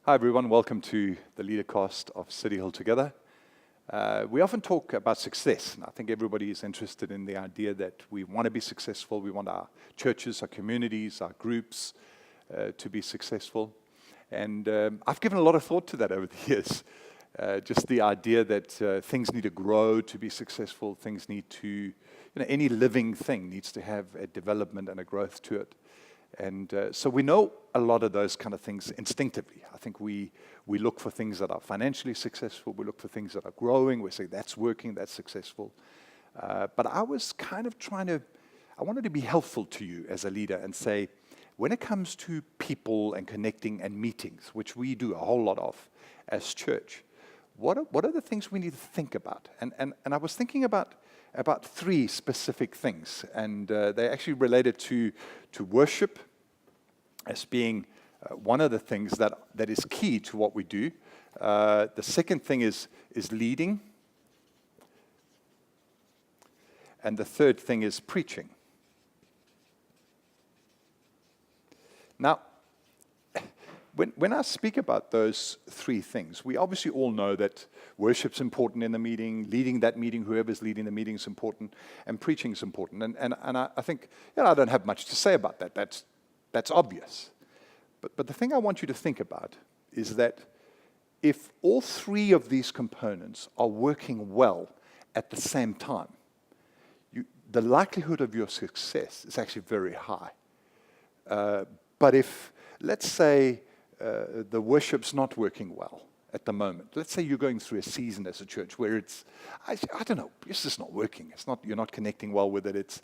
Hi everyone, welcome to the Leadercast of City Hill Together. We often talk about success, and I think everybody is interested in the idea that we want to be successful. We want our churches, our communities, our groups to be successful. And I've given a lot of thought to that over the years. Just the idea that things need to grow to be successful, things need to, any living thing needs to have a development and a growth to it. And so we know a lot of those kind of things instinctively. I think we look for things that are financially successful. We look for things that are growing. We say, that's working, that's successful. But I was kind of I wanted to be helpful to you as a leader and say, when it comes to people and connecting and meetings, which we do a whole lot of as church, what are the things we need to think about? And I was thinking about three specific things, and they're actually related to worship as being one of the things that is key to what we do. The second thing is leading, and the third thing is preaching. Now, when I speak about those three things, we obviously all know that worship's important in the meeting, leading that meeting, whoever's leading the meeting is important, and preaching is important. And I think, I don't have much to say about that. That's obvious. But the thing I want you to think about is that if all three of these components are working well at the same time, the likelihood of your success is actually very high. But if, let's say, the worship's not working well at the moment. Let's say you're going through a season as a church where I don't know, it's just not working. You're not connecting well with it.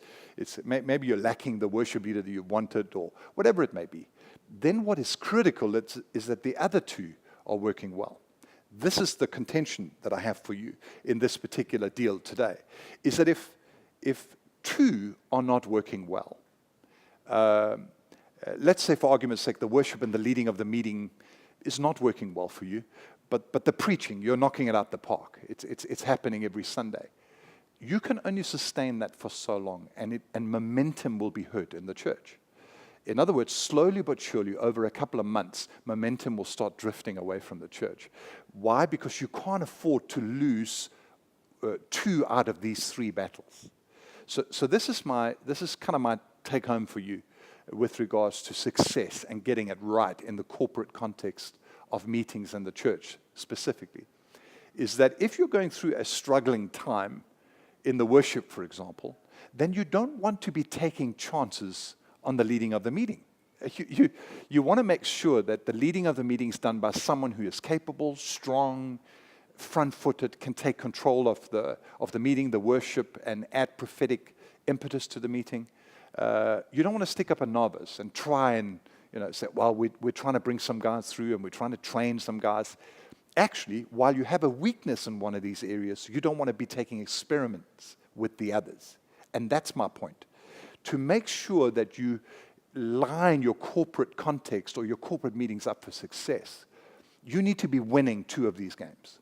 Maybe you're lacking the worship leader that you wanted or whatever it may be. Then what is critical is that the other two are working well. This is the contention that I have for you in this particular deal today, is that if two are not working well, let's say, for argument's sake, the worship and the leading of the meeting is not working well for you, but the preaching, you're knocking it out the park. It's happening every Sunday. You can only sustain that for so long, and momentum will be hurt in the church. In other words, slowly but surely, over a couple of months, momentum will start drifting away from the church. Why? Because you can't afford to lose two out of these three battles. So this is kind of my take home for you with regards to success and getting it right in the corporate context of meetings and the church specifically, is that if you're going through a struggling time in the worship, for example, then you don't want to be taking chances on the leading of the meeting. You want to make sure that the leading of the meeting is done by someone who is capable, strong, front-footed, can take control of the meeting, the worship, and add prophetic impetus to the meeting. You don't want to stick up a novice and try and say, well, we're trying to bring some guys through and we're trying to train some guys. Actually, while you have a weakness in one of these areas, you don't want to be taking experiments with the others. And that's my point. To make sure that you line your corporate context or your corporate meetings up for success, you need to be winning two of these games.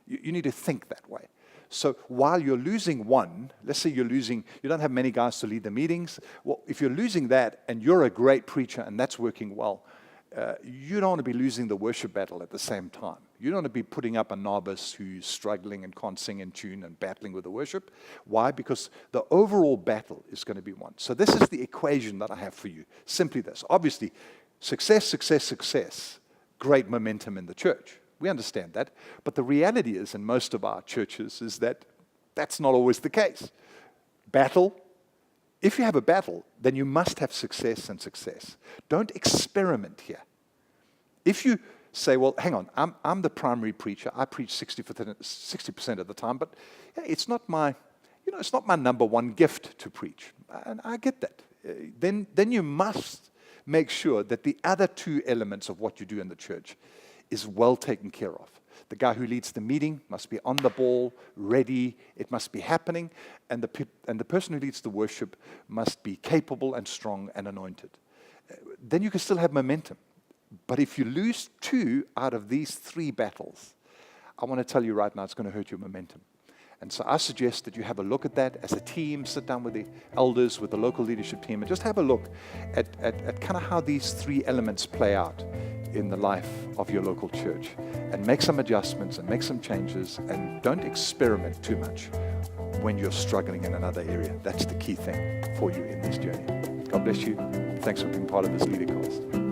You need to think that way. So while you're losing one, let's say you don't have many guys to lead the meetings. Well, if you're losing that and you're a great preacher and that's working well, you don't want to be losing the worship battle at the same time. You don't want to be putting up a novice who's struggling and can't sing in tune and battling with the worship. Why? Because the overall battle is going to be won. So this is the equation that I have for you. Simply this. Obviously, success, success, success. Great momentum in the church. We understand that. But the reality is, in most of our churches, is that that's not always the case. Battle. If you have a battle, then you must have success and success. Don't experiment here. If you say, well, hang on, I'm the primary preacher. I preach 60% of the time, but it's not my number one gift to preach. And I get that. Then you must make sure that the other two elements of what you do in the church is well taken care of. The guy who leads the meeting must be on the ball, ready. It must be happening. And the person who leads the worship must be capable and strong and anointed. Then you can still have momentum. But if you lose two out of these three battles, I want to tell you right now, it's going to hurt your momentum. And so I suggest that you have a look at that as a team, sit down with the elders, with the local leadership team, and just have a look at kind of how these three elements play out in the life of your local church and make some adjustments and make some changes, and don't experiment too much when you're struggling in another area. That's the key thing for you in this journey. God bless you. Thanks for being part of this LeaderCast.